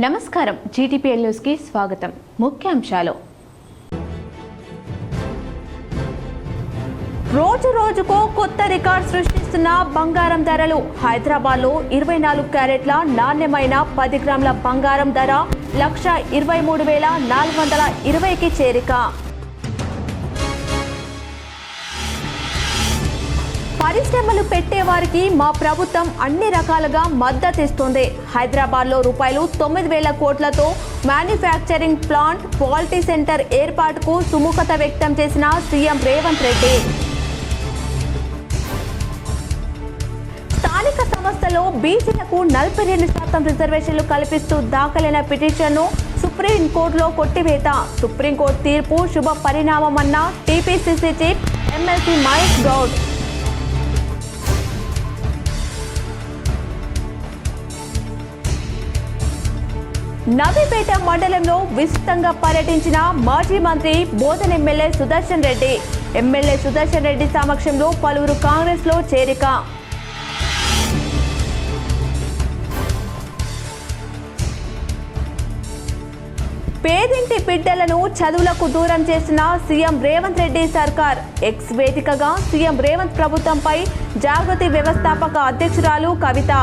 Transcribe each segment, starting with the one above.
నమస్కారం GTPL news కి స్వాగతం. ముఖ్యాంశాలు. రోజు రోజుకో కొత్త రికార్డ్ సృష్టిస్తున్న బంగారం ధరలు. హైదరాబాద్ లో 24 క్యారెట్ల నాణ్యమైన 10 గ్రాముల బంగారం ధర 1,23,420కి చేరిక. పరిశ్రమలు పెట్టేవారికి మా ప్రభుత్వం అన్ని రకాలుగా మద్దతిస్తుంది. హైదరాబాద్లో ₹9,000 కోట్లతో మ్యానుఫ్యాక్చరింగ్ ప్లాంట్, క్వాలిటీ సెంటర్ ఏర్పాటుకు సుముఖత వ్యక్తం చేసిన సీఎం రేవంత్ రెడ్డి. స్థానిక సంస్థలో బీసీలకు 42% రిజర్వేషన్లు కల్పిస్తూ దాఖలైన పిటిషన్ను సుప్రీంకోర్టులో కొట్టివేత. సుప్రీంకోర్టు తీర్పు శుభ పరిణామమన్న టీపీసీసీ చీఫ్ ఎమ్మెల్సీ మహేష్ గౌడ్. నవీపేట మండలంలో విస్తృతంగా పర్యటించిన మాజీ మంత్రి బోధన ఎమ్మెల్యే సుదర్శన్ రెడ్డి. ఎమ్మెల్యే సుదర్శన్ రెడ్డి సమక్షంలో పలువురు కాంగ్రెస్ లో చేరిక. పేదింటి బిడ్డలను చదువులకు దూరం చేసిన సీఎం రేవంత్ రెడ్డి సర్కార్. ఎక్స్ వేదికగా సీఎం రేవంత్ ప్రభుత్వంపై జాగృతి వ్యవస్థాపక అధ్యక్షురాలు కవిత.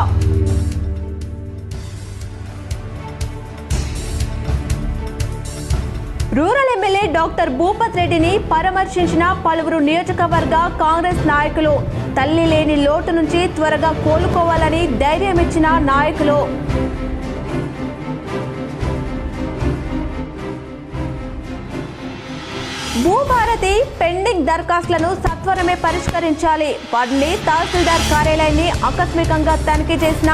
రూరల్ ఎమ్మెల్యే డాక్టర్ భూపత్ రెడ్డిని పరామర్శించిన పలువురు నియోజకవర్గ కాంగ్రెస్ నాయకులు. తల్లి లేని లోటు నుంచి త్వరగా కోలుకోవాలని ధైర్యం ఇచ్చిన నాయకులు. భూభారతి పెండింగ్ దరఖాస్తులను సత్వరమే పరిష్కరించాలి. వాటిని తహసీల్దార్ కార్యాలయాన్ని ఆకస్మికంగా తనిఖీ చేసిన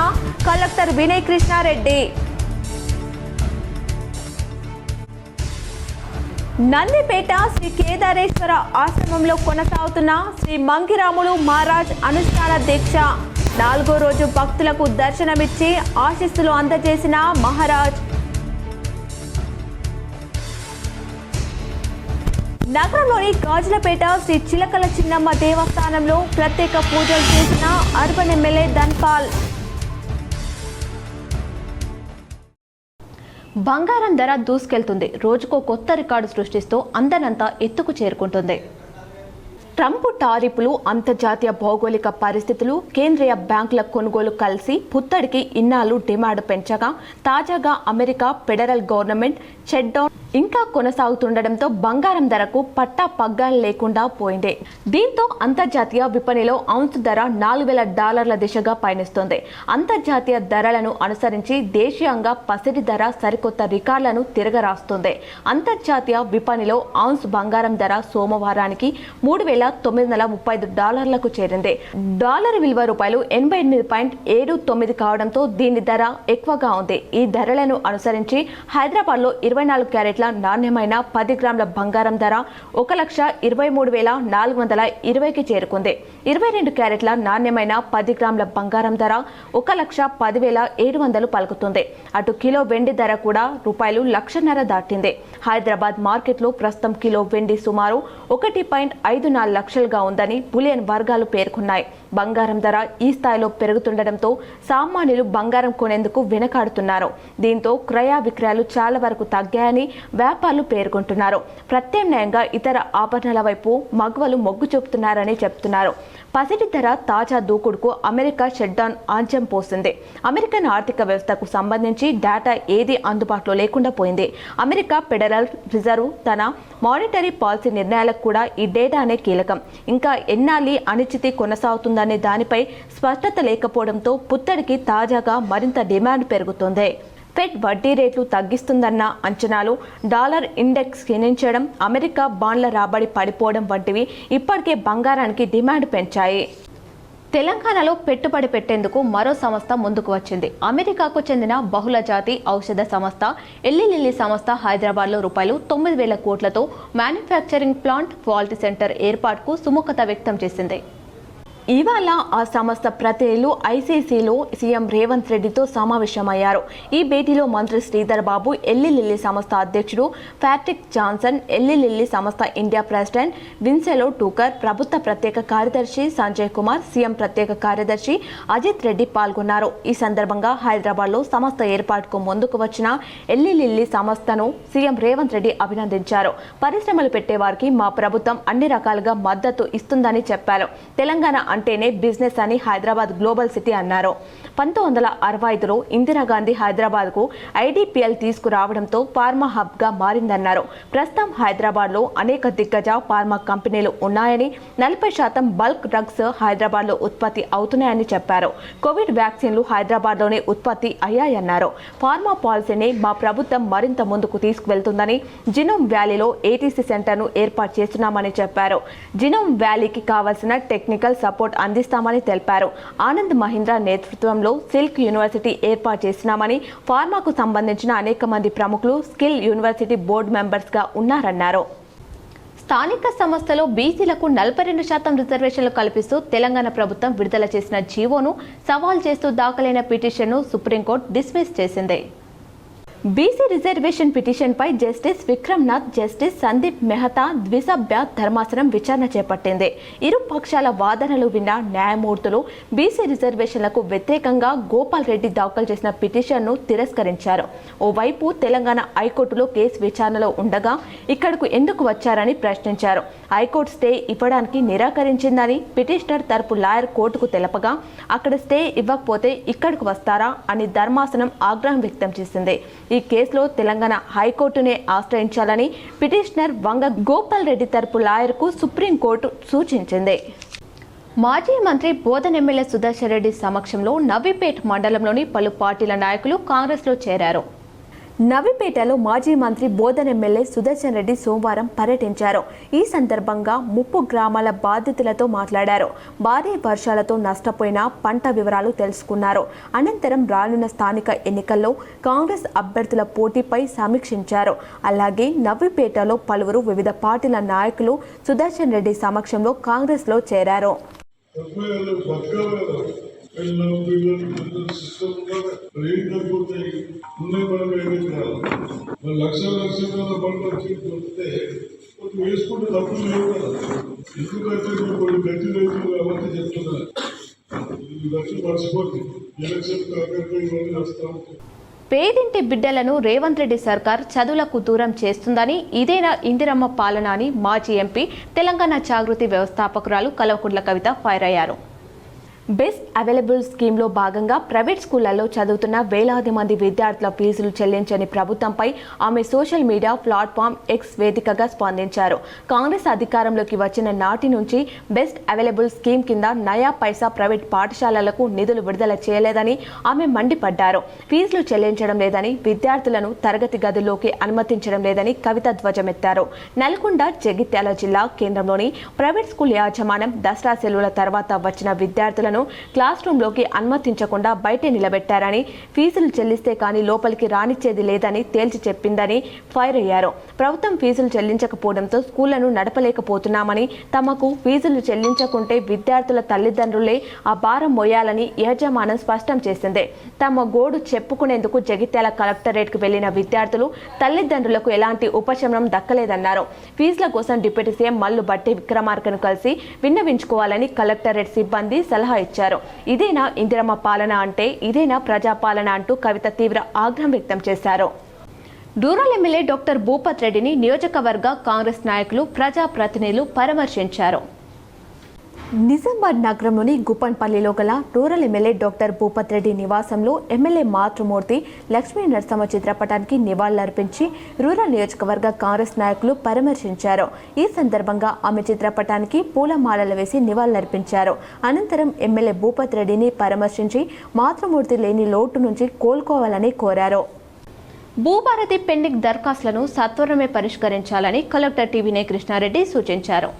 కలెక్టర్ వినయ్ కృష్ణారెడ్డి. నందిపేట శ్రీ కేదారేశ్వర ఆశ్రమంలో కొనసాగుతున్న శ్రీ మంగిరాములు మహారాజ్ అనుష్ఠాన దీక్ష. 4వ రోజు భక్తులకు దర్శనమిచ్చి ఆశీస్సులు అందజేసిన మహారాజ్. నగరంలోని గాజులపేట శ్రీ చిలకల చిన్నమ్మ దేవస్థానంలో ప్రత్యేక పూజలు చేసిన అర్బన్ ఎమ్మెల్యే ధన్పాల్. బంగారం ధర దూసుకెళ్తుంది. రోజుకో కొత్త రికార్డు సృష్టిస్తూ అందనంతా ఎత్తుకు చేరుకుంటుంది. ట్రంప్ టారిఫ్లు, అంతర్జాతీయ భౌగోళిక పరిస్థితులు, కేంద్రీయ బ్యాంకుల కొనుగోలు కలిసి పుత్తడికి ఇన్నాళ్ళు డిమాండ్ పెంచగా తాజాగా అమెరికా ఫెడరల్ గవర్నమెంట్ షట్డౌన్ ఇంకా కొనసాగుతుండటంతో బంగారం ధరకు పట్టా పగ్గాలు లేకుండా పోయింది. దీంతో అంతర్జాతీయ విపణిలో ఔన్స్ ధర $4,000 దిశగా పయనిస్తోంది. అంతర్జాతీయ ధరలను అనుసరించి దేశీయంగా పసిడి ధర సరికొత్త రికార్డులను తిరగరాస్తోంది. అంతర్జాతీయ విపణిలో ఔన్స్ బంగారం ధర సోమవారానికి $3,935కు చేరింది. డాలర్ విలువ $88.79 కావడంతో దీని ధర ఎక్కువగా ఉంది. ఈ ధరలను అనుసరించి హైదరాబాద్లో 24 క్యారెట్ల నాణ్యమైన 10 గ్రాముల బంగారం ధర 1,23,420కి చేరుకుంది. 22 క్యారెట్ల నాణ్యమైన 10 గ్రాముల బంగారం ధర 1,10,700 పలుకుతుంది. అటు కిలో వెండి ధర కూడా ₹1,50,000 దాటింది. హైదరాబాద్ మార్కెట్లో ప్రస్తుతం కిలో వెండి సుమారు 1.54 లక్షలుగా ఉందని బులియన్ వర్గాలు పేర్కొన్నాయి. బంగారం ధర ఈ స్థాయిలో పెరుగుతుండటంతో సామాన్యులు బంగారం కొనేందుకు వెనకాడుతున్నారు. దీంతో క్రయ విక్రయాలు చాలా వరకు తగ్గాయని వ్యాపారులు పేర్కొంటున్నారు. ప్రత్యామ్నాయంగా ఇతర ఆభరణాల వైపు మగువలు మొగ్గు చూపుతున్నారని చెప్తున్నారు. పసిడి ధర తాజా దూకుడుకు అమెరికా షట్డౌన్ ఆంచం పోసింది. అమెరికన్ ఆర్థిక వ్యవస్థకు సంబంధించి డేటా ఏది అందుబాటులో లేకుండా పోయింది. అమెరికా ఫెడరల్ రిజర్వ్ తన మానిటరీ పాలసీ నిర్ణయాలకు కూడా ఈ డేటానే కీలకం. ఇంకా ఎన్నాళ్ళీ అనిశ్చితి కొనసాగుతుందనే దానిపై స్పష్టత లేకపోవడంతో పుత్తడికి తాజాగా మరింత డిమాండ్ పెరుగుతోంది. ఫెడ్ వడ్డీ రేట్లు తగ్గిస్తుందన్న అంచనాలు, డాలర్ ఇండెక్స్ క్షీణించడం, అమెరికా బాండ్ల రాబడి పడిపోవడం వంటివి ఇప్పటికే బంగారానికి డిమాండ్ పెంచాయి. తెలంగాణలో పెట్టుబడి పెట్టేందుకు మరో సంస్థ ముందుకు వచ్చింది. అమెరికాకు చెందిన బహుళజాతి ఔషధ సంస్థ ఎల్లీ లిల్లీ సంస్థ హైదరాబాద్లో ₹9,000 కోట్లతో మ్యానుఫ్యాక్చరింగ్ ప్లాంట్, క్వాలిటీ సెంటర్ ఏర్పాటుకు సుముఖత వ్యక్తం చేసింది. ఇవాళ ఆ సంస్థ ప్రతినిధులు ఐసీసీలో సీఎం రేవంత్ రెడ్డితో సమావేశమయ్యారు. ఈ భేటీలో మంత్రి శ్రీధర్ బాబు, ఎల్లి లిల్లీ సంస్థ అధ్యక్షుడు ప్యాట్రిక్ జాన్సన్, ఎల్లి లిల్లీ సంస్థ ఇండియా ప్రెసిడెంట్ విన్సెలో టూకర్, ప్రభుత్వ ప్రత్యేక కార్యదర్శి సంజయ్ కుమార్, సీఎం ప్రత్యేక కార్యదర్శి అజిత్ రెడ్డి పాల్గొన్నారు. ఈ సందర్భంగా హైదరాబాద్లో సంస్థ ఏర్పాటుకు ముందుకు వచ్చిన ఎల్లి లిల్లీ సంస్థను సీఎం రేవంత్ రెడ్డి అభినందించారు. పరిశ్రమలు పెట్టేవారికి మా ప్రభుత్వం అన్ని రకాలుగా మద్దతు ఇస్తుందని చెప్పారు. తెలంగాణ అంటేనే బిజినెస్ అని హైదరాబాద్ గ్లోబల్ సిటీ అన్నారు. 1965లో ఇందిరాగాంధీ హైదరాబాద్కు ఐడిపిఎల్ తీసుకురావడంతో ఫార్మా హబ్గా మారిందన్నారు. ప్రస్తుతం హైదరాబాద్లో అనేక దిగ్గజ ఫార్మా కంపెనీలు ఉన్నాయని, 40% బల్క్ డ్రగ్స్ హైదరాబాద్లో ఉత్పత్తి అవుతున్నాయని చెప్పారు. కోవిడ్ వ్యాక్సిన్లు హైదరాబాద్లోనే ఉత్పత్తి అయ్యాయన్నారు. ఫార్మా పాలసీని మా ప్రభుత్వం మరింత ముందుకు తీసుకువెళ్తుందని, జినోమ్ వ్యాలీలో ఏటీసీ సెంటర్ను ఏర్పాటు చేస్తున్నామని చెప్పారు. జినోమ్ వ్యాలీకి కావాల్సిన టెక్నికల్ సపోర్ట్ అందిస్తామని తెలిపారు. ఆనంద్ మహీంద్రా నేతృత్వంలో సిల్క్ యూనివర్సిటీ ఏర్పాటు చేస్తున్నామని, ఫార్మాకు సంబంధించిన అనేక మంది ప్రముఖులు స్కిల్ యూనివర్సిటీ బోర్డు మెంబర్స్ గా ఉన్నారన్నారు. స్థానిక సంస్థలో బీసీలకు 42% రిజర్వేషన్లు కల్పిస్తూ తెలంగాణ ప్రభుత్వం విడుదల చేసిన జీవోను సవాల్ చేస్తూ దాఖలైన పిటిషన్ను సుప్రీంకోర్టు డిస్మిస్ చేసింది. బీసీ రిజర్వేషన్ పిటిషన్పై జస్టిస్ విక్రమ్నాథ్, జస్టిస్ సందీప్ మెహతా ద్విసభ్య ధర్మాసనం విచారణ చేపట్టింది. ఇరు పక్షాల వాదనలు విన్న న్యాయమూర్తులు బీసీ రిజర్వేషన్లకు వ్యతిరేకంగా గోపాల్ రెడ్డి దాఖలు చేసిన పిటిషన్ను తిరస్కరించారు. ఓవైపు తెలంగాణ హైకోర్టులో కేసు విచారణలో ఉండగా ఇక్కడకు ఎందుకు వచ్చారని ప్రశ్నించారు. హైకోర్టు స్టే ఇవ్వడానికి నిరాకరించిందని పిటిషనర్ తరపు లాయర్ కోర్టుకు తెలపగా, అక్కడ స్టే ఇవ్వకపోతే ఇక్కడకు వస్తారా అని ధర్మాసనం ఆగ్రహం వ్యక్తం చేసింది. ఈ కేసులో తెలంగాణ హైకోర్టునే ఆశ్రయించాలని పిటిషనర్ వంగ గోపాల్ రెడ్డి తరపు లాయర్కు సుప్రీంకోర్టు సూచించింది. మాజీ మంత్రి బోధన్ ఎమ్మెల్యే సుదర్శన్ రెడ్డి సమక్షంలో నవీపేట్ మండలంలోని పలు పార్టీల నాయకులు కాంగ్రెస్లో చేరారు. నవీపేటలో మాజీ మంత్రి బోధన్ ఎమ్మెల్యే సుదర్శన్ రెడ్డి సోమవారం పర్యటించారు. ఈ సందర్భంగా ముప్పు గ్రామాల బాధితులతో మాట్లాడారు. భారీ వర్షాలతో నష్టపోయిన పంట వివరాలు తెలుసుకున్నారు. అనంతరం రానున్న స్థానిక ఎన్నికల్లో కాంగ్రెస్ అభ్యర్థుల పోటీపై సమీక్షించారు. అలాగే నవీపేటలో పలువురు వివిధ పార్టీల నాయకులు సుదర్శన్ రెడ్డి సమక్షంలో కాంగ్రెస్లో చేరారు. వేసుకుంటే తప్పులు లేవు కదా. ఎందుకంటే కొన్ని గట్టి రైతులు కాబట్టి చెప్తున్నా, ఈ లక్షలు మర్చిపోతుంది. ఎలక్షన్ కాకపోతే ఇవన్నీ వస్తా ఉంటాయి. పేదింటి బిడ్డలను రేవంత్ రెడ్డి సర్కార్ చదువులకు దూరం చేస్తుందని, ఇదేనా ఇందిరమ్మ పాలన అని మాజీ ఎంపీ, తెలంగాణ జాగృతి వ్యవస్థాపకురాలు కల్వకుంట్ల కవిత ఫైర్ అయ్యారు. బెస్ట్ అవైలబుల్ స్కీమ్లో భాగంగా ప్రైవేట్ స్కూళ్లలో చదువుతున్న వేలాది మంది విద్యార్థుల ఫీజులు చెల్లించని ప్రభుత్వంపై ఆమె సోషల్ మీడియా ప్లాట్ఫామ్ ఎక్స్ వేదికగా స్పందించారు. కాంగ్రెస్ అధికారంలోకి వచ్చిన నాటి నుంచి బెస్ట్ అవైలబుల్ స్కీమ్ కింద నయా పైసా ప్రైవేట్ పాఠశాలలకు నిధులు విడుదల చేయలేదని ఆమె మండిపడ్డారు. ఫీజులు చెల్లించడం లేదని, విద్యార్థులను తరగతి గదుల్లోకి అనుమతించడం లేదని కవిత ధ్వజమెత్తారు. నల్గొండ, జగిత్యాల జిల్లా కేంద్రంలోని ప్రైవేట్ స్కూల్ యాజమాన్యం దసరా సెలవుల తర్వాత వచ్చిన విద్యార్థులను క్లాస్ రూమ్ లోకి అనుమతించకుండా బయటే నిలబెట్టారని, ఫీజులు చెల్లిస్తే కానీ లోపలికి రానిచ్చేది లేదని తేల్చి చెప్పిందని ఫైర్ అయ్యారు. ప్రభుత్వం ఫీజులు చెల్లించకపోవడంతో స్కూళ్లను నడపలేకపోతున్నామని, తమకు ఫీజులు చెల్లించకుంటే విద్యార్థుల తల్లిదండ్రులే ఆ భారం మోయాలని యాజమాన్యం స్పష్టం చేసింది. తమ గోడు చెప్పుకునేందుకు జగిత్యాల కలెక్టరేట్కు వెళ్లిన విద్యార్థులు తల్లిదండ్రులకు ఎలాంటి ఉపశమనం దక్కలేదన్నారు. ఫీజుల కోసం డిప్యూటీ సీఎం మల్లు బట్టి విక్రమార్కను కలిసి విన్నవించుకోవాలని కలెక్టరేట్ సిబ్బంది సలహా ఇచ్చారు. ఇదేనా ఇందిరమ్మ పాలన అంటే, ఇదేనా ప్రజాపాలన అంటూ కవిత తీవ్ర ఆగ్రహం వ్యక్తం చేశారు. రూరల్ ఎమ్మెల్యే డాక్టర్ భూపత్ రెడ్డిని నియోజకవర్గ కాంగ్రెస్ నాయకులు, ప్రజాప్రతినిధులు పరామర్శించారు. నిజామాబాద్ నగరంలోని గుప్పన్పల్లిలో గల rural MLA doctor Bhupath Reddy నివాసంలో ఎమ్మెల్యే మాతృమూర్తి లక్ష్మీ నరసమ్మ చిత్రపటానికి నివాళులర్పించి రూరల్ నియోజకవర్గ కాంగ్రెస్ నాయకులు పరామర్శించారు. ఈ సందర్భంగా ఆమె చిత్రపటానికి పూలమాలలు వేసి నివాళులర్పించారు. అనంతరం ఎమ్మెల్యే భూపత్ రెడ్డిని పరామర్శించి మాతృమూర్తి లేని లోటు నుంచి కోలుకోవాలని కోరారు. భూభారతి పెండింగ్ దరఖాస్తులను సత్వరమే పరిష్కరించాలని కలెక్టర్ టీవీనే కృష్ణారెడ్డి సూచించారు.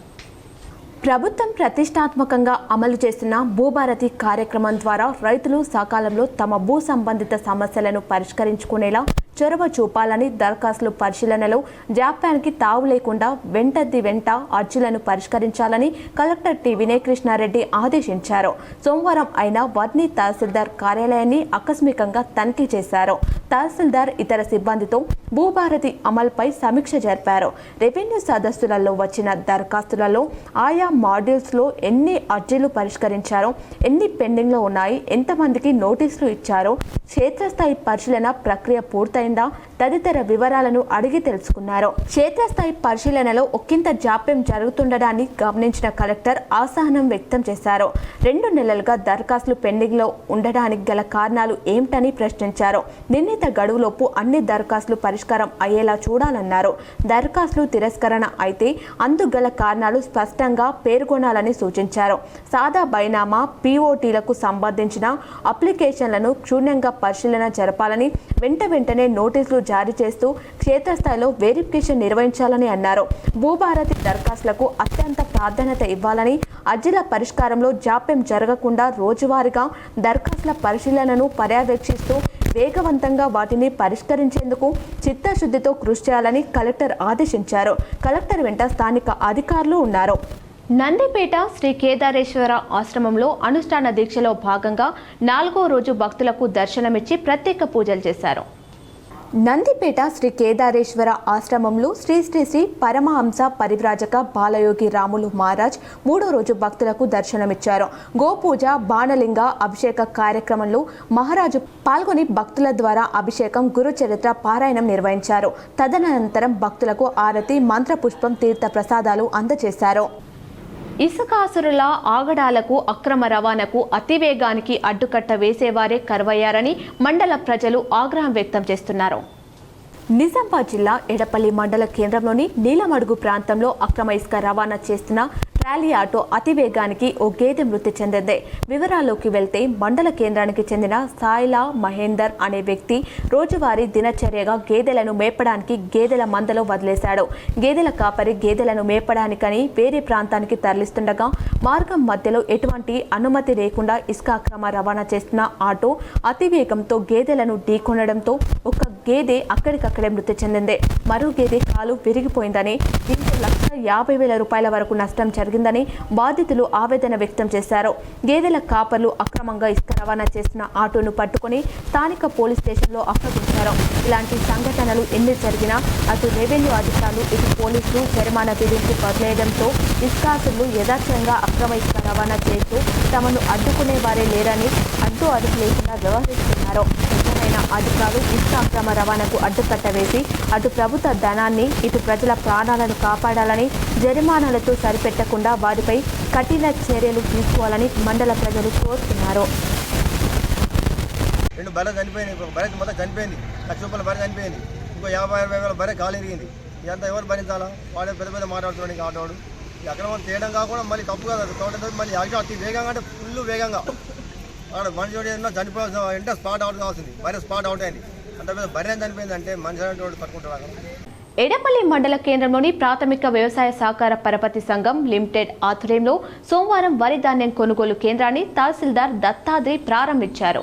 ప్రభుత్వం ప్రతిష్టాత్మకంగా అమలు చేస్తున్న భూభారతి కార్యక్రమం ద్వారా రైతులు సకాలంలో తమ భూ సంబంధిత సమస్యలను పరిష్కరించుకునేలా చొరవ చూపాలని దరఖాస్తుల పరిశీలనలో జాప్యానికి తావు లేకుండా వెంట అర్జీలను పరిష్కరించాలని కలెక్టర్ టి వినయకృష్ణారెడ్డి ఆదేశించారు. సోమవారం ఆయన వర్ని తహసీల్దార్ కార్యాలయాన్ని ఆకస్మికంగా తనిఖీ చేశారు. తహసీల్దార్ ఇతర సిబ్బందితో భూభారతి అమలుపై సమీక్ష జరిపారు. రెవెన్యూ సదస్సులలో వచ్చిన దరఖాస్తులలో ఆయా మాడ్యూల్స్లో ఎన్ని అర్జీలు పరిష్కరించారో, ఎన్ని పెండింగ్లో ఉన్నాయి, ఎంతమందికి నోటీసులు ఇచ్చారో, క్షేత్రస్థాయి పరిశీలన ప్రక్రియ పూర్తయిందా తదితర వివరాలను అడిగి తెలుసుకున్నారు. క్షేత్రస్థాయి పరిశీలనలో ఒకంత జాప్యం జరుగుతుండడాన్ని గమనించిన కలెక్టర్ అసహనం వ్యక్తం చేశారు. 2 నెలలుగా దరఖాస్తులు పెండింగ్లో ఉండడానికి గల కారణాలు ఏమిటని ప్రశ్నించారు. నిర్ణీత గడువులోపు అన్ని దరఖాస్తులు పరిష్కారం అయ్యేలా చూడాలన్నారు. దరఖాస్తులు తిరస్కరణ అయితే అందుగల కారణాలు స్పష్టంగా పేర్కొనాలని సూచించారు. సాదా బైనామా పీఓటీలకు సంబంధించిన అప్లికేషన్లను క్షుణ్ణంగా పరిశీలన జరపాలని, వెంటనే నోటీసులు జారీ చేస్తూ క్షేత్రస్థాయిలో వెరిఫికేషన్ నిర్వహించాలని అన్నారు. భూభారతి దరఖాస్తులకు అత్యంత ప్రాధాన్యత ఇవ్వాలని, అర్జీల పరిష్కారంలో జాప్యం జరగకుండా రోజువారీగా దరఖాస్తుల పరిశీలనను పర్యవేక్షిస్తూ వేగవంతంగా వాటిని పరిష్కరించేందుకు చిత్తశుద్ధితో కృషి చేయాలని కలెక్టర్ ఆదేశించారు. కలెక్టర్ వెంట స్థానిక అధికారులు ఉన్నారు. నందిపేట శ్రీ కేదారేశ్వర ఆశ్రమంలో అనుష్ఠాన దీక్షలో భాగంగా 4వ రోజు భక్తులకు దర్శనమిచ్చి ప్రత్యేక పూజలు చేశారు. నందిపేట శ్రీ కేదారేశ్వర ఆశ్రమంలో శ్రీ శ్రీ శ్రీ పరమహంస పరివ్రాజక బాలయోగి రాములు మహారాజ్ 3వ రోజు భక్తులకు దర్శనమిచ్చారు. గోపూజ, బాణలింగ అభిషేక కార్యక్రమంలో మహారాజు పాల్గొని భక్తుల ద్వారా అభిషేకం, గురుచరిత్ర పారాయణం నిర్వహించారు. తదనంతరం భక్తులకు ఆరతి, మంత్రపుష్పం, తీర్థ ప్రసాదాలు అందజేశారు. ఇసుకాసురుల ఆగడాలకు, అక్రమ రవాణాకు, అతివేగానికి అడ్డుకట్ట వేసేవారే కరువయ్యారని మండల ప్రజలు ఆగ్రహం వ్యక్తం చేస్తున్నారు. నిజామాబాద్ జిల్లా ఎడపల్లి మండల కేంద్రంలోని నీలమడుగు ప్రాంతంలో అక్రమ ఇసుక రవాణా చేస్తున్న ట్రాలీ ఆటో అతివేగానికి ఓ గేదె మృతి చెందింది. వివరాల్లోకి వెళ్తే మండల కేంద్రానికి చెందిన సాయిలా మహేందర్ అనే వ్యక్తి రోజువారీ దినచర్యగా గేదెలను మేపడానికి గేదెల మందలో వదిలేశాడు. గేదెల కాపరి గేదెలను మేపడానికని వేరే ప్రాంతానికి తరలిస్తుండగా మార్గం మధ్యలో ఎటువంటి అనుమతి లేకుండా ఇసుక అక్రమ రవాణా చేస్తున్న ఆటో అతివేగంతో గేదెలను ఢీకొనడంతో ఒక గేదె అక్కడికక్కడే మృతి చెందింది. మరో గేదె కాలు విరిగిపోయిందని, దీంతో 1,50,000 రూపాయల వరకు నష్టం జరిగిందని బాధితులు ఆవేదన వ్యక్తం చేశారు. గేదెల కాపర్లు అక్రమంగా ఇసుక రవాణా చేస్తున్న ఆటోను పట్టుకుని స్థానిక పోలీస్ స్టేషన్లో అప్పగించారు. ఇలాంటి సంఘటనలు ఎన్ని జరిగినా అటు రెవెన్యూ అధికారులు, ఇటు పోలీసులు జరిమానా విధించి వదిలేయడంతో ఇసుకాసులు యథార్థంగా అక్రమ ఇసుక రవాణా చేస్తూ తమను అడ్డుకునే వారే లేరని అడ్డు అదుపు లేకుండా వ్యవహరిస్తున్నారు. అధికారులు ఇసుక అక్రమ రవాణాకు అడ్డుకట్ట వేసి అటు ప్రభుత్వ ధనాన్ని, ఇటు ప్రజల ప్రాణాలను కాపాడాలని, జరిమానాలతో సరిపెట్టకుండా వారిపై కఠిన చర్యలు తీసుకోవాలని మండల ప్రజలు కోరుతున్నారు. 2 బర్రెలు చనిపోయినాయి. ఒక బర్రె మొత్తం చనిపోయింది. 1,00,000 రూపాయల బర్రె చనిపోయింది. ఇంకో 50,000 బర్రె కాలు ఎరిగింది. ఇదంతా ఎవరు భరించాలా? వాడే పెద్ద మాట్లాడుతున్నాడు. ఇంకా ఆటోడు ఈ అక్రమం చేయడం కాకుండా మళ్ళీ తప్పు కదా, తోట మళ్ళీ అతి వేగంగా అంటే ఫుల్ వేగంగా అక్కడ మనిషి ఏదన్నా చనిపోవాల్సిన అంటే స్పాట్ అవుట్ కావాల్సింది. బర్రె స్పాట్ అవుట్ అయింది. అంత పెద్ద బర్రె చనిపోయింది అంటే మనిషి అనేటువంటి తట్టుకుంటారు అక్కడ. ఎడపల్లి మండల కేంద్రంలోని ప్రాథమిక వ్యవసాయ సహకార పరపతి సంఘం లిమిటెడ్ ఆధ్వర్యంలో సోమవారం వరి ధాన్యం కొనుగోలు కేంద్రాన్ని తహసీల్దార్ దత్తాద్రి ప్రారంభించారు.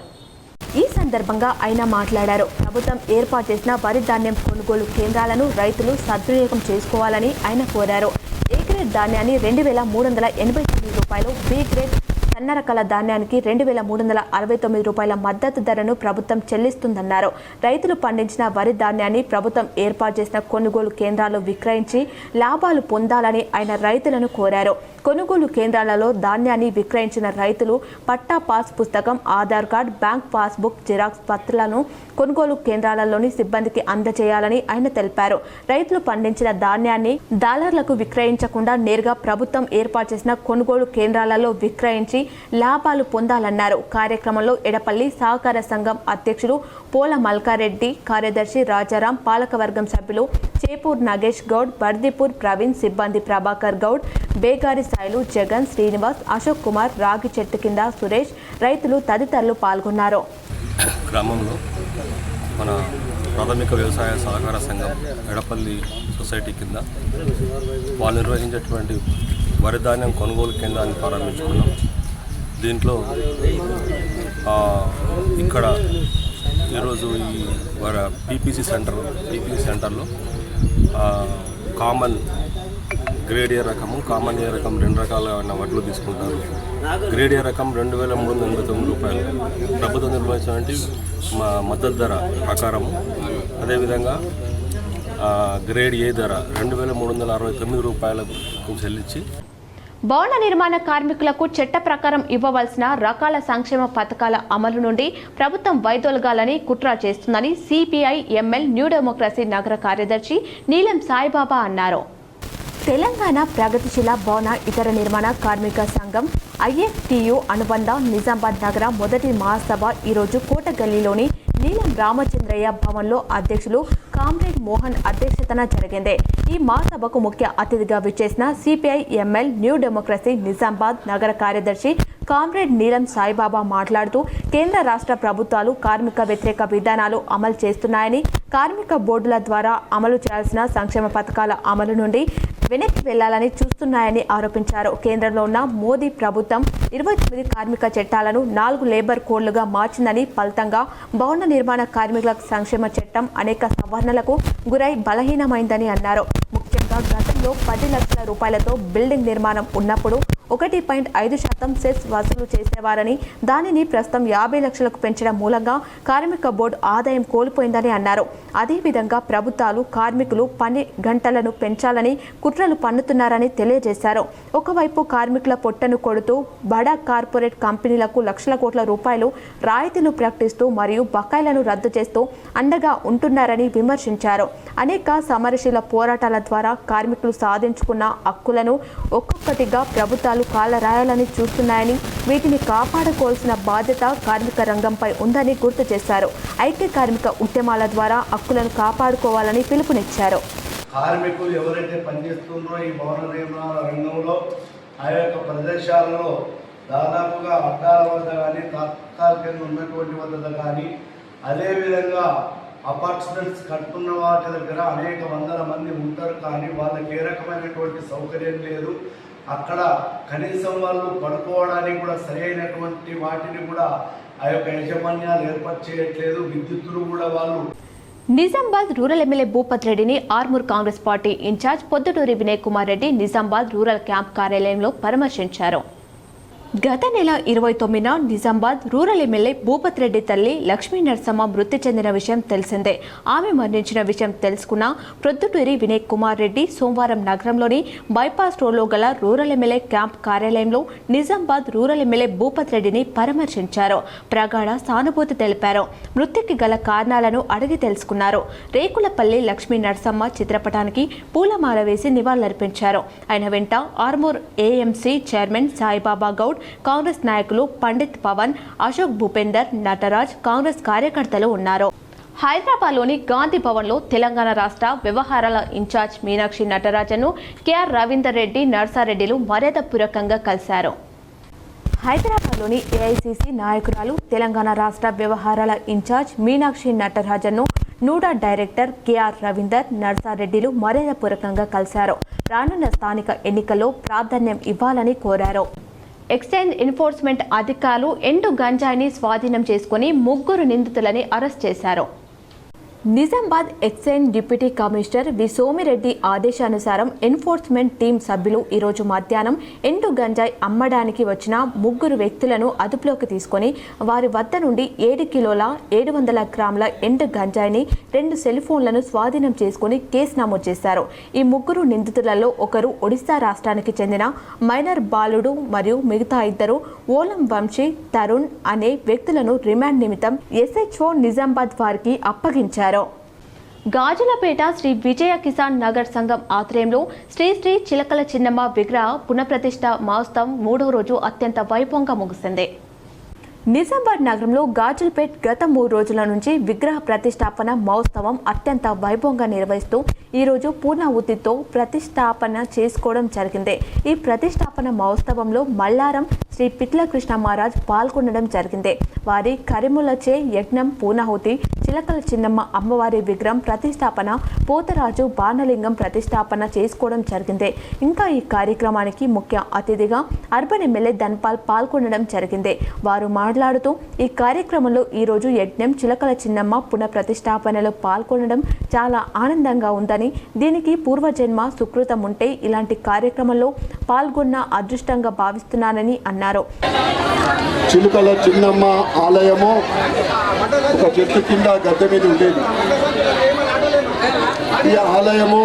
ఈ సందర్భంగా ఆయన మాట్లాడారు. ప్రభుత్వం ఏర్పాటు చేసిన వరి ధాన్యం కొనుగోలు కేంద్రాలను రైతులు సద్వినియోగం చేసుకోవాలని ఆయన కోరారు. ఏ గ్రేడ్ ధాన్యాన్ని 2,389 రూపాయలు, బి గ్రేడ్ సన్న రకాల ధాన్యానికి 2,369 రూపాయల మద్దతు ధరను ప్రభుత్వం చెల్లిస్తుందన్నారు. రైతులు పండించిన వరి ధాన్యాన్ని ప్రభుత్వం ఏర్పాటు చేసిన కొనుగోలు కేంద్రాల్లో విక్రయించి లాభాలు పొందాలని ఆయన రైతులను కోరారు. కొనుగోలు కేంద్రాలలో ధాన్యాన్ని విక్రయించిన రైతులు పట్టా పాస్ పుస్తకం, Aadhaar card, bank passbook xerox పత్రాలను కొనుగోలు కేంద్రాలలోని సిబ్బందికి అందజేయాలని ఆయన తెలిపారు. రైతులు పండించిన ధాన్యాన్ని డాలర్లకు విక్రయించకుండా నేరుగా ప్రభుత్వం ఏర్పాటు చేసిన కొనుగోలు కేంద్రాలలో విక్రయించి లాభాలు పొందాలన్నారు. కార్యక్రమంలో ఎడపల్లి సహకార సంఘం అధ్యక్షులు పోల మల్కారెడ్డి, కార్యదర్శి రాజారాం, పాలకవర్గం సభ్యులు చేపూర్ నాగేష్ గౌడ్, బర్దిపూర్ ప్రవీణ్, సిబ్బంది ప్రభాకర్ గౌడ్, బేగారి సాయిలు, జగన్, శ్రీనివాస్, అశోక్ కుమార్, రాగి చెట్టు కింద సురేష్, రైతులు తదితరులు పాల్గొన్నారు. గ్రామంలో మన ప్రాథమిక వ్యవసాయ సహకార సంఘం ఎడపల్లి సొసైటీ కింద వాళ్ళు నిర్వహించేటువంటి వరి ధాన్యం కొనుగోలు కేంద్రాన్ని ప్రారంభించుకున్నాం. దీంట్లో ఇక్కడ ఈరోజు ఈ పీపీసీ సెంటర్లో కామన్ గ్రేడ్ ఏ రకము కామన్ ఏ రకం 2 రకాలైన వడ్లు తీసుకుంటారు. గ్రేడ్ ఏ రకం 2,389 రూపాయలు ప్రభుత్వం నిర్వహించినటువంటి మద్దతు ధర ప్రకారము. అదేవిధంగా గ్రేడ్ ఏ ధర 2,369 రూపాయలకు చెల్లించి భవన నిర్మాణ కార్మికులకు చట్ట ప్రకారం ఇవ్వవలసిన రకాల సంక్షేమ పథకాల అమలు నుండి ప్రభుత్వం వైదొలగాలని కుట్ర చేస్తుందని సిపిఐ ఎంఎల్ న్యూ డెమోక్రసీ నగర కార్యదర్శి నీలం సాయిబాబా అన్నారు. తెలంగాణ ప్రగతిశీల భవన ఇతర నిర్మాణ కార్మిక సంఘం ఐఎఫ్టియు అనుబంధ నిజామాబాద్ నగర మొదటి మహాసభ ఈరోజు కోటగల్లీలోని నీలం రామచంద్రయ్య భవన్లో అధ్యక్షులు కామ్రేడ్ మోహన్ అధ్యక్షతన జరిగింది. ఈ మహాసభకు ముఖ్య అతిథిగా విచ్చేసిన CPI ML new democracy Nizamabad నగర కార్యదర్శి కామ్రేడ్ నీలం సాయిబాబా మాట్లాడుతూ కేంద్ర రాష్ట్ర ప్రభుత్వాలు కార్మిక వ్యతిరేక విధానాలు అమలు చేస్తున్నాయని, కార్మిక బోర్డుల ద్వారా అమలు చేయాల్సిన సంక్షేమ పథకాల అమలు నుండి వెనక్కి వెళ్లాలని చూస్తున్నాయని ఆరోపించారు. కేంద్రంలో ఉన్న మోదీ ప్రభుత్వం 29 కార్మిక చట్టాలను 4 లేబర్ కోడ్లుగా మార్చిందని, ఫలితంగా భవన నిర్మాణ కార్మికుల సంక్షేమ చట్టం అనేక సవరణలకు గురై బలహీనమైందని అన్నారు. ముఖ్యంగా గతంలో 10 లక్షల రూపాయలతో బిల్డింగ్ నిర్మాణం ఉన్నప్పుడు 1.5% సెస్ వసూలు చేసేవారని, దానిని ప్రస్తుతం 50 లక్షలకు పెంచడం మూలంగా కార్మిక బోర్డు ఆదాయం కోల్పోయిందని అన్నారు. అదేవిధంగా ప్రభుత్వాలు కార్మికులు పని గంటలను పెంచాలని కుట్రలు పన్నుతున్నారని తెలియజేశారు. ఒకవైపు కార్మికుల పొట్టను కొడుతూ బడా కార్పొరేట్ కంపెనీలకు లక్షల కోట్ల రూపాయలు రాయితీలు ప్రకటిస్తూ మరియు బకాయిలను రద్దు చేస్తూ అండగా ఉంటున్నారని విమర్శించారు. అనేక సమరశీల పోరాటాల ద్వారా కార్మికులు సాధించుకున్న హక్కులను ఒక్కొక్కటిగా ప్రభుత్వాలు కాలరాయాలని చూస్తున్నాయని, వీటిని కాపాడుకోవాల్సిన బాధ్యత కార్మిక రంగంపై ఉందని గుర్తు చేశారు. ఐక్య కార్మిక ఉద్యమాల ద్వారా హక్కులను కాపాడుకోవాలని పిలుపునిచ్చారు. కార్మికులు ఎవరైతే పనిచేస్తున్నారో ఈ భవన నిర్మాణ రంగంలో ఆ యొక్క ప్రదేశాలలో దాదాపుగా అడ్డాల వద్ద కానీ తాత్కాలికంగా ఉన్నటువంటి వద్ద కానీ, అదేవిధంగా అపార్ట్మెంట్స్ కట్టుకున్న వాటి దగ్గర అనేక వందల మంది ఉంటారు. కానీ వాళ్ళకి ఏ రకమైనటువంటి సౌకర్యం లేదు. అక్కడ కనీసం వాళ్ళు పడుకోవడానికి కూడా సరైనటువంటి వాటిని కూడా ఆ యొక్క యాజమాన్యాలు ఏర్పాటు చేయట్లేదు. విద్యుత్తులు కూడా వాళ్ళు. నిజామాబాద్ రూరల్ ఎమ్మెల్యే భూపత్ రెడ్డిని Armoor Congress party in-charge Podduturi Vinay Kumar Reddy Nizamabad rural camp కార్యాలయంలో పరామర్శించారు. గత నెల 29న నిజామాబాద్ రూరల్ ఎమ్మెల్యే భూపత్ రెడ్డి తల్లి లక్ష్మీ నరసమ్మ మృతి చెందిన విషయం తెలిసిందే. ఆమె మరణించిన విషయం తెలుసుకున్న ప్రొద్దుటూరి వినయ్ కుమార్ రెడ్డి సోమవారం నగరంలోని బైపాస్ రోడ్లో గల రూరల్ ఎమ్మెల్యే క్యాంప్ కార్యాలయంలో నిజామాబాద్ రూరల్ ఎమ్మెల్యే భూపత్ రెడ్డిని పరామర్శించారు. ప్రగాఢ సానుభూతి తెలిపారు. మృతికి గల కారణాలను అడిగి తెలుసుకున్నారు. రేకులపల్లి లక్ష్మీ నరసమ్మ చిత్రపటానికి పూలమాల వేసి నివాళులర్పించారు. ఆయన వెంట ఆర్మూర్ ఏఎంసీ చైర్మన్ సాయిబాబా గౌడ్, కాంగ్రెస్ నాయకులు పండిత్ పవన్, అశోక్ భూపేందర్, నటరాజ్, కాంగ్రెస్ కార్యకర్తలు ఉన్నారు. హైదరాబాద్లోని గాంధీ భవన్లో తెలంగాణ రాష్ట్ర వ్యవహారాల ఇన్ఛార్జ్ మీనాక్షి నటరాజన్ను కేఆర్ రవీందర్ రెడ్డి, నర్సారెడ్డిలు మర్యాదపూర్వకంగా కలిశారు. హైదరాబాద్లోని ఏఐసీసీ నాయకురాలు, తెలంగాణ రాష్ట్ర వ్యవహారాల ఇన్ఛార్జ్ మీనాక్షి నటరాజన్ను నూడా డైరెక్టర్ కేఆర్ రవీందర్, నర్సారెడ్డిలు మర్యాదపూర్వకంగా కలిశారు. రానున్న స్థానిక ఎన్నికల్లో ప్రాధాన్యం ఇవ్వాలని కోరారు. ఎక్సైజ్ ఎన్ఫోర్స్మెంట్ అధికారులు ఎండు గంజాయిని స్వాధీనం చేసుకుని 3 నిందితులని అరెస్ట్ చేశారు. Nizamabad excise deputy commissioner V Somireddy ఆదేశానుసారం ఎన్ఫోర్స్మెంట్ టీం సభ్యులు ఈరోజు మధ్యాహ్నం ఎండు గంజాయి అమ్మడానికి వచ్చిన 3 వ్యక్తులను అదుపులోకి తీసుకొని వారి వద్ద నుండి 7 కిలోల 700 గ్రాముల ఎండు గంజాయిని 2 సెల్ ఫోన్లను స్వాధీనం చేసుకుని కేసు నమోదు చేశారు. ఈ 3 నిందితులలో ఒకరు ఒడిశా రాష్ట్రానికి చెందిన మైనర్ బాలుడు మరియు మిగతా 2 ఓలం వంశీ, తరుణ్ అనే వ్యక్తులను రిమాండ్ నిమిత్తం ఎస్హెచ్ఓ నిజామాబాద్ వారికి అప్పగించారు. గాజులపేట శ్రీ విజయ కిసాన్ నగర్ సంఘం ఆధ్వర్యంలో శ్రీ శ్రీ చిలకల చిన్నమ్మ విగ్రహ పునఃప్రతిష్ఠ మహోత్సవం 3వ రోజు అత్యంత వైభవంగా ముగిసింది. నిజామాబాద్ నగరంలో గాజులపేట్ గత 3 రోజుల నుంచి విగ్రహ ప్రతిష్టాపన మహోత్సవం అత్యంత వైభవంగా నిర్వహిస్తూ ఈరోజు పూర్ణాహుతితో ప్రతిష్టాపన చేసుకోవడం జరిగింది. ఈ ప్రతిష్టాపన మహోత్సవంలో మల్లారం శ్రీ పిట్ల కృష్ణ మహారాజ్ పాల్గొనడం జరిగింది. వారి కరిములచే యజ్ఞం పూర్ణాహుతి చిలకల చిన్నమ్మ అమ్మవారి విగ్రహం ప్రతిష్టాపన, పోతరాజు బాణలింగం ప్రతిష్టాపన చేసుకోవడం జరిగింది. ఇంకా ఈ కార్యక్రమానికి ముఖ్య అతిథిగా అర్బన్ ఎమ్మెల్యే ధన్పాల్ పాల్గొనడం జరిగింది. వారు మాట్లాడుతూ ఈ కార్యక్రమంలో ఈరోజు యజ్ఞం చిలకల చిన్నమ్మ పునఃప్రతిష్టాపనలో పాల్గొనడం చాలా ఆనందంగా ఉందని, దీనికి పూర్వజన్మ సుకృతం ఉంటే ఇలాంటి కార్యక్రమంలో పాల్గొన్న అదృష్టంగా భావిస్తున్నానని అన్నారు. చిలుకల చిన్నమ్మ ఆలయము ఒక చెట్టు కింద గద్దె మీద ఉండేది. ఈ ఆలయము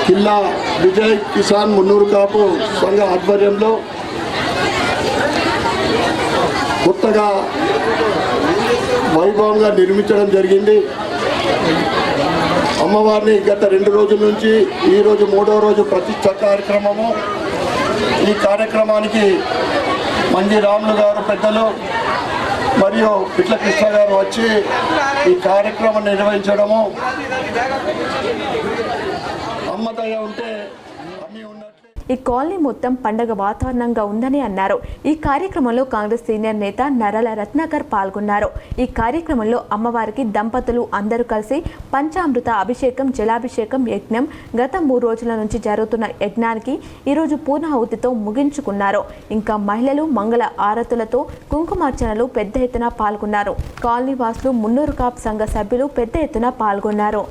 కిల్లా విజయ్ కిసాన్ మున్నూరు కాపు సంఘ ఆధ్వర్యంలో కొత్తగా వైభవంగా నిర్మించడం జరిగింది. అమ్మవారిని గత 2 రోజుల నుంచి ఈరోజు 3వ రోజు ప్రతిష్ఠ కార్యక్రమము. ఈ కార్యక్రమానికి మంజి రాములు గారు పెద్దలు మరియు పిట్ల కృష్ణ గారు వచ్చి ఈ కార్యక్రమం నిర్వహించడము, అమ్మదయ ఉంటే అన్నీ ఉన్నట్లే. ఈ కాలనీ మొత్తం పండగ వాతావరణంగా ఉందని అన్నారు. ఈ కార్యక్రమంలో కాంగ్రెస్ సీనియర్ నేత నరల రత్నాకర్ పాల్గొన్నారు. ఈ కార్యక్రమంలో అమ్మవారికి దంపతులు అందరూ కలిసి పంచామృత అభిషేకం, జలాభిషేకం యజ్ఞం గత 3 రోజుల నుంచి జరుగుతున్న యజ్ఞానికి ఈరోజు పూర్ణాహుతితో ముగించుకున్నారు. ఇంకా మహిళలు మంగళ ఆరతులతో కుంకుమార్చనలు పెద్ద ఎత్తున పాల్గొన్నారు. కాలనీ వాసులు, మున్నూరు కాపు సంఘ సభ్యులు పెద్ద ఎత్తున పాల్గొన్నారు.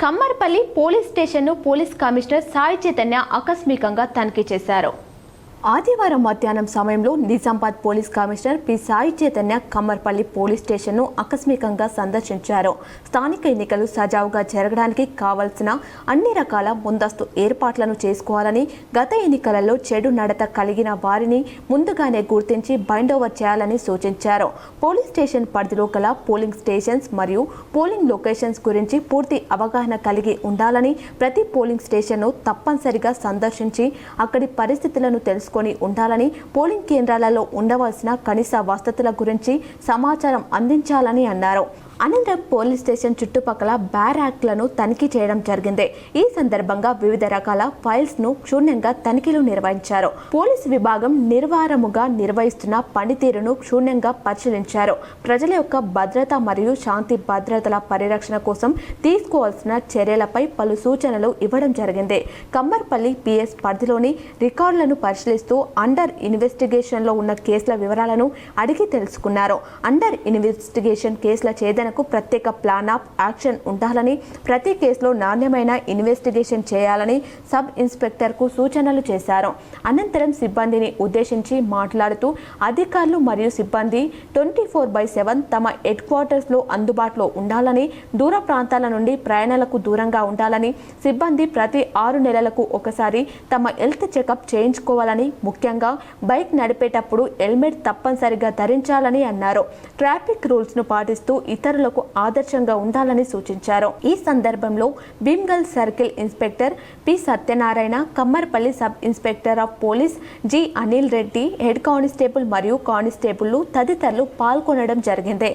కమ్మర్పల్లి పోలీస్ స్టేషన్ను పోలీస్ కమిషనర్ సాయి చైతన్య ఆకస్మికంగా తనిఖీ చేశారు. ఆదివారం మధ్యాహ్నం సమయంలో Nizamabad police commissioner P Sai Chaitanya Kammarpalli police స్టేషన్ను ఆకస్మికంగా సందర్శించారు. స్థానిక ఎన్నికలు సజావుగా జరగడానికి కావాల్సిన అన్ని రకాల ముందస్తు ఏర్పాట్లను చేసుకోవాలని, గత ఎన్నికలలో చెడు నడత కలిగిన వారిని ముందుగానే గుర్తించి బైండ్ ఓవర్ చేయాలని సూచించారు. పోలీస్ స్టేషన్ పరిధిలో గల పోలింగ్ స్టేషన్స్ మరియు పోలింగ్ లొకేషన్స్ గురించి పూర్తి అవగాహన కలిగి ఉండాలని, ప్రతి పోలింగ్ స్టేషన్ను తప్పనిసరిగా సందర్శించి అక్కడి పరిస్థితులను తెలుసుకొని ఉండాలని, పోలింగ్ కేంద్రాలలో ఉండవలసిన కనీస వసతుల గురించి సమాచారం అందించాలని అన్నారు. అనంతరం పోలీస్ స్టేషన్ చుట్టుపక్కల బ్యారాక్లను తనిఖీ చేయడం జరిగింది. ఈ సందర్భంగా వివిధ రకాల ఫైల్స్ ను క్షుణ్ణంగా తనిఖీలు నిర్వహించారు. పోలీస్ విభాగం నిర్వారముగా నిర్వహిస్తున్న పనితీరును క్షుణ్ణంగా పరిశీలించారు. ప్రజల యొక్క భద్రత మరియు శాంతి భద్రతల పరిరక్షణ కోసం తీసుకోవాల్సిన చర్యలపై పలు సూచనలు ఇవ్వడం జరిగింది. కమ్మర్పల్లి పిఎస్ పరిధిలోని రికార్డులను పరిశీలిస్తూ అండర్ ఇన్వెస్టిగేషన్లో ఉన్న కేసుల వివరాలను అడిగి తెలుసుకున్నారు. అండర్ ఇన్వెస్టిగేషన్ కేసుల ఛేదన ప్రత్యేక ప్లాన్ ఆఫ్ యాక్షన్ ఉండాలని, ప్రతి కేసులో నాణ్యమైన ఇన్వెస్టిగేషన్ చేయాలని సబ్ ఇన్స్పెక్టర్ కు సూచనలు చేశారు. అనంతరం సిబ్బందిని ఉద్దేశించి మాట్లాడుతూ అధికారులు మరియు సిబ్బంది 24/7 తమ హెడ్ క్వార్టర్స్ లో అందుబాటులో ఉండాలని, దూర ప్రాంతాల నుండి ప్రయాణాలకు దూరంగా ఉండాలని, సిబ్బంది ప్రతి 6 నెలలకు ఒకసారి తమ హెల్త్ చెకప్ చేయించుకోవాలని, ముఖ్యంగా బైక్ నడిపేటప్పుడు హెల్మెట్ తప్పనిసరిగా ధరించాలని అన్నారు. ట్రాఫిక్ రూల్స్ ను పాటిస్తూ ఇతరులకు ఆదర్శంగా ఉండాలని సూచించారు. ఈ సందర్భంలో Bheemgal circle inspector P Satyanarayana, Kammarpalli sub inspector of police G Anil Reddy, head constable మరియు కానిస్టేబుల్లు తదితరులు పాల్గొనడం జరిగింది.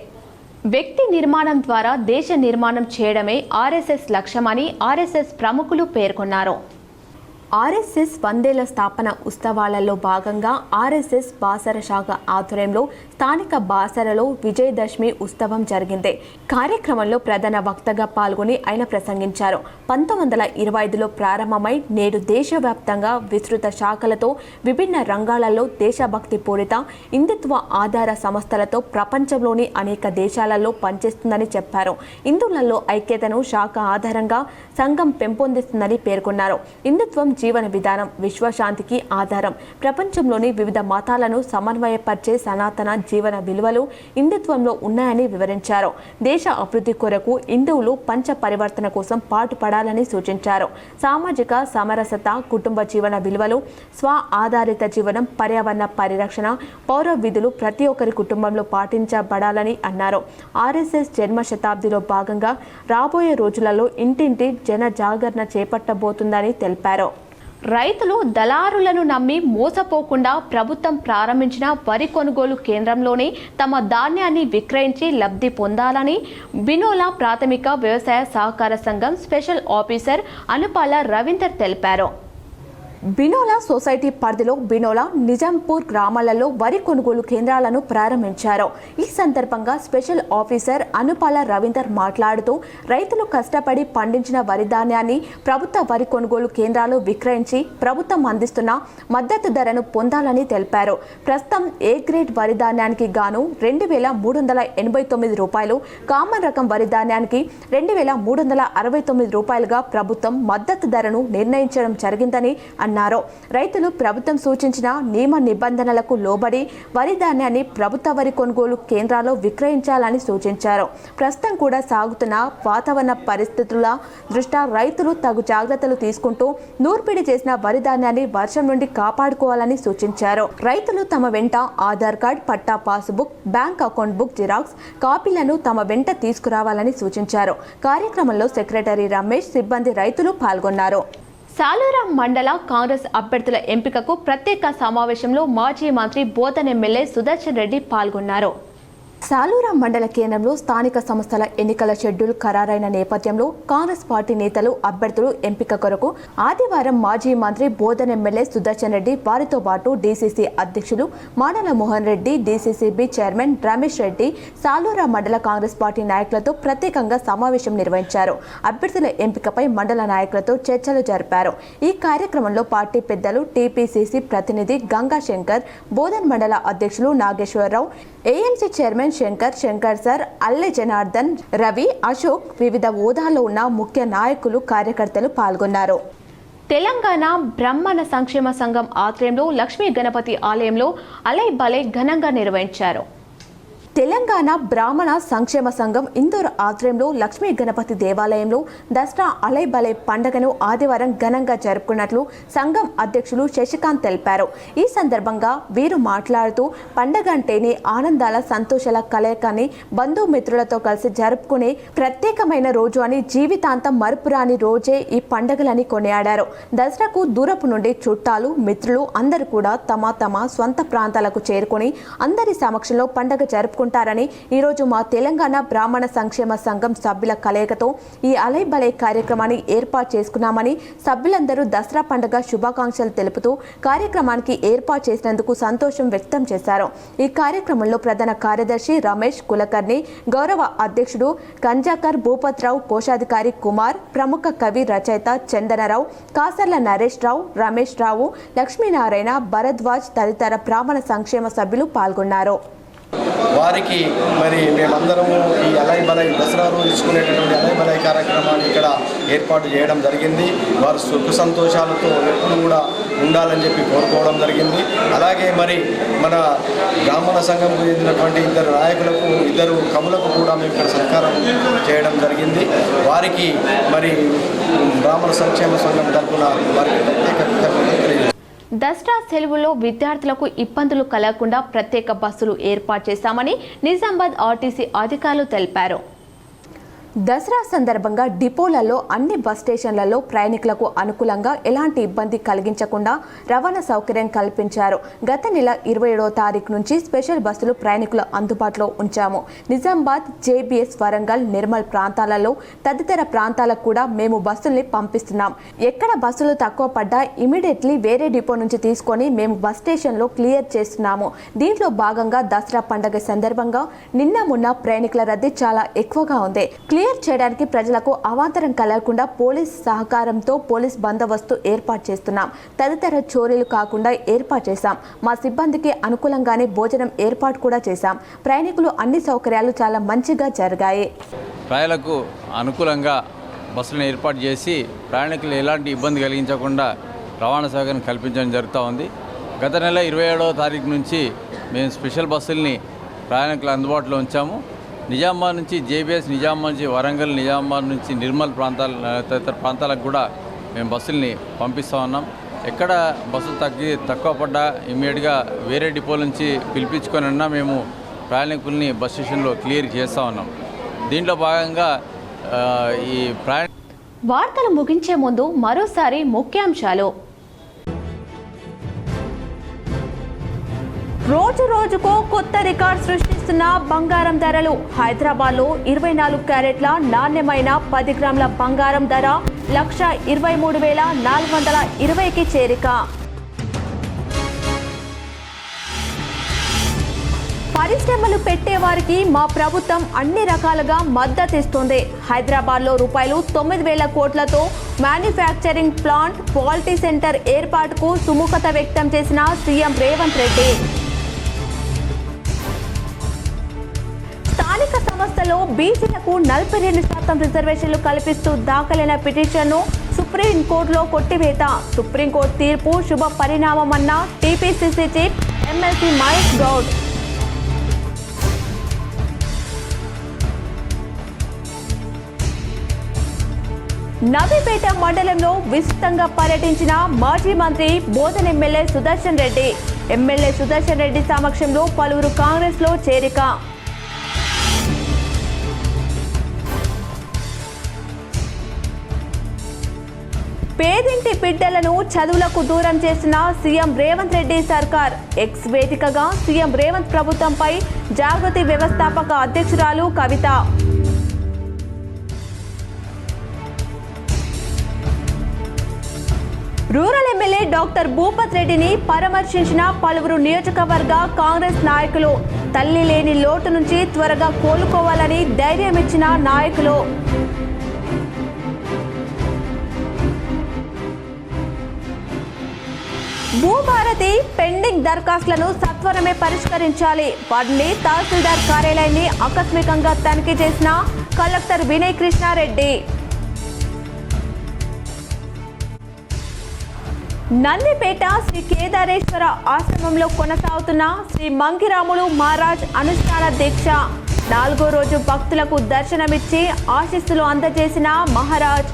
వ్యక్తి నిర్మాణం ద్వారా దేశ నిర్మాణం చేయడమే ఆర్ఎస్ఎస్ లక్ష్యమని ఆర్ఎస్ఎస్ ప్రముఖులు పేర్కొన్నారు. ఆర్ఎస్ఎస్ 100ఏళ్ల స్థాపన ఉత్సవాలలో భాగంగా ఆర్ఎస్ఎస్ బాసర శాఖ ఆధ్వర్యంలో స్థానిక బాసరలో విజయదశమి ఉత్సవం జరిగింది. కార్యక్రమంలో ప్రధాన వక్తగా పాల్గొని ఆయన ప్రసంగించారు. 1925లో ప్రారంభమై నేడు దేశవ్యాప్తంగా విస్తృత శాఖలతో విభిన్న రంగాలలో దేశభక్తి పూరిత హిందుత్వ ఆధార సంస్థలతో ప్రపంచంలోని అనేక దేశాలలో పనిచేస్తుందని చెప్పారు. హిందువులలో ఐక్యతను శాఖ ఆధారంగా సంఘం పెంపొందిస్తుందని పేర్కొన్నారు. హిందుత్వం జీవన విధానం, విశ్వశాంతికి ఆధారం. ప్రపంచంలోని వివిధ మతాలను సమన్వయపరిచే సనాతన జీవన విలువలు హిందుత్వంలో ఉన్నాయని వివరించారు. దేశ అభివృద్ధి కొరకు హిందువులు పంచ పరివర్తన కోసం పాటుపడాలని సూచించారు. సామాజిక సమరసత, కుటుంబ జీవన విలువలు, స్వ ఆధారిత జీవనం, పర్యావరణ పరిరక్షణ, పౌర విధులు ప్రతి ఒక్కరి కుటుంబంలో పాటించబడాలని అన్నారు. ఆర్ఎస్ఎస్ జన్మ శతాబ్దిలో భాగంగా రాబోయే రోజులలో ఇంటింటి జన జాగరణ చేపట్టబోతుందని తెలిపారు. రైతులు దళారులను నమ్మి మోసపోకుండా ప్రభుత్వం ప్రారంభించిన వరి కొనుగోలు కేంద్రంలోనే తమ ధాన్యాన్ని విక్రయించి లబ్ధి పొందాలని బినోలా ప్రాథమిక వ్యవసాయ సహకార సంఘం స్పెషల్ ఆఫీసర్ అనుపాల రవీందర్ తెలిపారు. బినోలా సొసైటీ పరిధిలో బినోలా నిజాంపూర్ గ్రామాలలో వరి కొనుగోలు కేంద్రాలను ప్రారంభించారు. ఈ సందర్భంగా స్పెషల్ ఆఫీసర్ అనుపాల రవీందర్ మాట్లాడుతూ రైతులు కష్టపడి పండించిన వరి ధాన్యాన్ని ప్రభుత్వ వరి కొనుగోలు కేంద్రాలు విక్రయించి ప్రభుత్వం అందిస్తున్న మద్దతు ధరను పొందాలని తెలిపారు. ప్రస్తుతం ఏ గ్రేడ్ వరి ధాన్యానికి గాను 2,389 రూపాయలు, కామన్ రకం వరి ధాన్యానికి 2,369 రూపాయలుగా ప్రభుత్వం మద్దతు ధరను నిర్ణయించడం జరిగిందని అన్నారు. రైతులు ప్రభుత్వం సూచించిన నియమ నిబంధనలకు లోబడి వరి ధాన్యాన్ని ప్రభుత్వ వరి కొనుగోలు కేంద్రాల్లో విక్రయించాలని సూచించారు. ప్రస్తుతం కూడా సాగుతున్న వాతావరణ పరిస్థితుల దృష్ట్యా రైతులు తగు జాగ్రత్తలు తీసుకుంటూ నూర్పిడి చేసిన వరి ధాన్యాన్ని వర్షం నుండి కాపాడుకోవాలని సూచించారు. రైతులు తమ వెంట ఆధార్ కార్డ్, పట్టా, passbook, bank account book xerox కాపీలను తమ వెంట తీసుకురావాలని సూచించారు. కార్యక్రమంలో సెక్రటరీ రమేష్, సిబ్బంది, రైతులు పాల్గొన్నారు. సాలూరా మండల కాంగ్రెస్ అభ్యర్థుల ఎంపికకు ప్రత్యేక సమావేశంలో మాజీ మంత్రి బోధన్ ఎమ్మెల్యే సుదర్శన్ రెడ్డి పాల్గొన్నారు. సాలూరా మండల కేంద్రంలో స్థానిక సంస్థల ఎన్నికల షెడ్యూల్ ఖరారైన నేపథ్యంలో కాంగ్రెస్ పార్టీ నేతలు అభ్యర్థులు ఎంపిక కొరకు ఆదివారం మాజీ మంత్రి బోధన్ ఎమ్మెల్యే సుదర్శన్ రెడ్డి, వారితో పాటు డీసీసీ అధ్యక్షులు మానల మోహన్ రెడ్డి, డీసీసీబీ చైర్మన్ రమేష్ రెడ్డి, సాలూరా మండల కాంగ్రెస్ పార్టీ నాయకులతో ప్రత్యేకంగా సమావేశం నిర్వహించారు. అభ్యర్థుల ఎంపికపై మండల నాయకులతో చర్చలు జరిపారు. ఈ కార్యక్రమంలో పార్టీ పెద్దలు, టీపీసీసీ ప్రతినిధి గంగా శంకర్, బోధన్ మండల అధ్యక్షులు Nageswara Rao, AMC chairman Shankar sir, Alle Janardhan, Ravi, Ashok, వివిధ హోదాల్లో ఉన్న ముఖ్య నాయకులు, కార్యకర్తలు పాల్గొన్నారు. తెలంగాణ బ్రాహ్మణ సంక్షేమ సంఘం ఆధ్వర్యంలో లక్ష్మీ గణపతి ఆలయంలో అలై బలై ఘనంగా నిర్వహించారు. తెలంగాణ బ్రాహ్మణ సంక్షేమ సంఘం ఇందూరు ఆధ్వర్యంలో లక్ష్మీ గణపతి దేవాలయంలో దసరా అలై బలై పండుగను ఆదివారం ఘనంగా జరుపుకున్నట్లు సంఘం అధ్యక్షులు శశికాంత్ తెలిపారు. ఈ సందర్భంగా వీరు మాట్లాడుతూ పండగ అంటేనే ఆనందాల, సంతోషాల కలయికని, బంధుమిత్రులతో కలిసి జరుపుకునే ప్రత్యేకమైన రోజు అని, జీవితాంతం మరుపురాని రోజే ఈ పండుగలని కొనియాడారు. దసరాకు దూరపు నుండి చుట్టాలు, మిత్రులు అందరూ కూడా తమ తమ స్వంత ప్రాంతాలకు చేరుకొని అందరి సమక్షంలో పండుగ జరుపుకుంటారని, ఈరోజు మా తెలంగాణ బ్రాహ్మణ సంక్షేమ సంఘం సభ్యుల కలయికతో ఈ అలై బలై కార్యక్రమాన్ని ఏర్పాటు చేసుకున్నామని, సభ్యులందరూ దసరా పండుగ శుభాకాంక్షలు తెలుపుతూ కార్యక్రమానికి ఏర్పాటు చేసినందుకు సంతోషం వ్యక్తం చేశారు. ఈ కార్యక్రమంలో ప్రధాన కార్యదర్శి రమేష్ కులకర్ణి, గౌరవ అధ్యక్షుడు కంజాకర్ భూపత్రావు, కోశాధికారి కుమార్, ప్రముఖ కవి రచయిత చందనరావు, కాసర్ల నరేష్ రావు, రమేష్ రావు, లక్ష్మీనారాయణ, భరద్వాజ్ తదితర బ్రాహ్మణ సంక్షేమ సభ్యులు పాల్గొన్నారు. వారికి మరి మేమందరము ఈ అలై బలై దసరా రోజు తీసుకునేటటువంటి అలై బలై కార్యక్రమాన్ని ఇక్కడ ఏర్పాటు చేయడం జరిగింది. వారు సుఖ సంతోషాలతో ఎప్పుడు కూడా ఉండాలని చెప్పి కోరుకోవడం జరిగింది. అలాగే మరి మన బ్రాహ్మణ సంఘంకు చెందినటువంటి ఇద్దరు నాయకులకు, ఇద్దరు కవులకు కూడా మేము ఇక్కడ సత్కారం చేయడం జరిగింది. వారికి మరి బ్రాహ్మణ సంక్షేమ సంఘం తరఫున వారికి ప్రత్యేక కృతజ్ఞతలు తెలియజేస్తాం. దసరా సెలవుల్లో విద్యార్థులకు ఇబ్బందులు కలగకుండా ప్రత్యేక బస్సులు ఏర్పాటు చేశామని నిజామాబాద్ ఆర్టీసీ అధికారులు తెలిపారు. దసరా సందర్భంగా డిపోలలో, అన్ని బస్ స్టేషన్లలో ప్రయాణికులకు అనుకూలంగా ఎలాంటి ఇబ్బంది కలిగించకుండా రవాణా సౌకర్యం కల్పించారు. గత నెల 27వ తారీఖు నుంచి స్పెషల్ బస్సులు ప్రయాణికుల అందుబాటులో ఉంచాము. నిజామాబాద్, జేబీఎస్, వరంగల్, నిర్మల్ ప్రాంతాలలో తదితర ప్రాంతాలకు కూడా మేము బస్సుల్ని పంపిస్తున్నాం. ఎక్కడ బస్సులు తక్కువ పడ్డా ఇమీడియట్లీ వేరే డిపో నుంచి తీసుకొని మేము బస్ స్టేషన్లో క్లియర్ చేస్తున్నాము. దీంట్లో భాగంగా దసరా పండుగ సందర్భంగా నిన్న మొన్న ప్రయాణికుల రద్దీ చాలా ఎక్కువగా ఉంది. క్లియర్ చేయడానికి ప్రజలకు అవాంతరం కలగకుండా పోలీస్ సహకారంతో పోలీస్ బందోబస్తు ఏర్పాటు చేస్తున్నాం. తదితర చోరీలు కాకుండా ఏర్పాటు చేశాం. మా సిబ్బందికి అనుకూలంగానే భోజనం ఏర్పాటు కూడా చేశాం. ప్రయాణికులు అన్ని సౌకర్యాలు చాలా మంచిగా జరిగాయి. ప్రయాణికులకు అనుకూలంగా బస్సులను ఏర్పాటు చేసి ప్రయాణికులు ఎలాంటి ఇబ్బంది కలిగించకుండా రవాణా సౌకర్యం కల్పించడం జరుగుతూ ఉంది. గత నెల 27వ తారీఖు నుంచి మేము స్పెషల్ బస్సుల్ని ప్రయాణికులు అందుబాటులో ఉంచాము. నిజామాబాద్ నుంచి జేబీఎస్, నిజామాబాద్ నుంచి వరంగల్, నిజామాబాద్ నుంచి నిర్మల్ తదితర ప్రాంతాలకు కూడా మేము బస్సుల్ని పంపిస్తూ ఉన్నాం. ఎక్కడ బస్సులు తక్కువ పడ్డా ఇమ్మీడియట్గా వేరే డిపో నుంచి పిలిపించుకొని ఉన్నా మేము ప్రయాణికుల్ని బస్ స్టేషన్లో క్లియర్ చేస్తూ ఉన్నాం. దీంట్లో భాగంగా ఈ వార్తలు ముగించే ముందు మరోసారి ముఖ్యాంశాలు. రోజు రోజుకో కొత్త రికార్డ్ సృష్టిస్తున్న బంగారం ధరలు. హైదరాబాద్లో 24 క్యారెట్ల నాణ్యమైన 10 గ్రాముల బంగారం ధర 1,23,420కి చేరిక. పరిశ్రమలు పెట్టేవారికి మా ప్రభుత్వం అన్ని రకాలుగా మద్దతు ఇస్తుంది. హైదరాబాద్లో రూపాయలు 9,000 కోట్లతో మ్యానుఫ్యాక్చరింగ్ ప్లాంట్, క్వాలిటీ సెంటర్ ఏర్పాటుకు సుముఖత వ్యక్తం చేసిన సీఎం రేవంత్ రెడ్డి. స్థానిక సంస్థలో బీసీలకు 42% రిజర్వేషన్లు కల్పిస్తూ దాఖలైన పిటిషన్ను సుప్రీంకోర్టులో కొట్టివేత. సుప్రీంకోర్టు తీర్పు శుభ పరిణామమన్న టీపీసీసీ చీఫ్ ఎమ్మెల్సీ మహేష్ గౌడ్. నవీపేట మండలంలో విస్తృతంగా పర్యటించిన మాజీ మంత్రి బోధన్ ఎమ్మెల్యే సుదర్శన్ రెడ్డి. ఎమ్మెల్యే సుదర్శన్ రెడ్డి సమక్షంలో పలువురు కాంగ్రెస్లో చేరిక. పేదింటి బిడ్డలను చదువులకు దూరం చేసిన సీఎం రేవంత్ రెడ్డి సర్కార్. ఎక్స్ వేదికగా సీఎం రేవంత్ ప్రభుత్వంపై జాగృతి వ్యవస్థాపక అధ్యక్షురాలు కవిత. రూరల్ ఎమ్మెల్యే డాక్టర్ భూపత్ రెడ్డిని పరామర్శించిన పలువురు నియోజకవర్గ కాంగ్రెస్ నాయకులు. తల్లి లేని లోటు నుంచి త్వరగా కోలుకోవాలని ధైర్యమిచ్చిన నాయకులు. భూభారతి పెండింగ్ దరఖాస్తులను సత్వరమే పరిష్కరించాలి. వాటిని తహసీల్దార్ కార్యాలయాన్ని ఆకస్మికంగా తనిఖీ చేసిన కలెక్టర్ వినయ్ కృష్ణారెడ్డి. నందిపేట శ్రీ కేదారేశ్వర ఆశ్రమంలో కొనసాగుతున్న శ్రీ మంకిరాములు మహారాజ్ అనుష్ఠాన దీక్ష. 4వ రోజు భక్తులకు దర్శనమిచ్చి ఆశీస్సులు అందజేసిన మహారాజ్.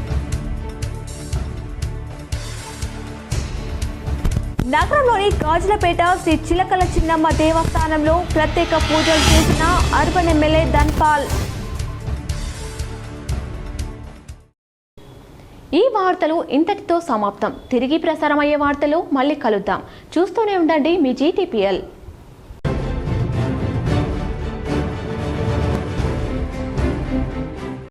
నగరంలోని గాజులపేట శ్రీ చిలకల చిన్నమ్మ దేవస్థానంలో ప్రత్యేక పూజలు చేసిన అర్బన్ ఎమ్మెల్యే ధన్పాల్. ఈ వార్తలు ఇంతటితో సమాప్తం. తిరిగి ప్రసారమయ్యే వార్తలు మళ్ళీ కలుద్దాం. చూస్తూనే ఉండండి మీ GTPL.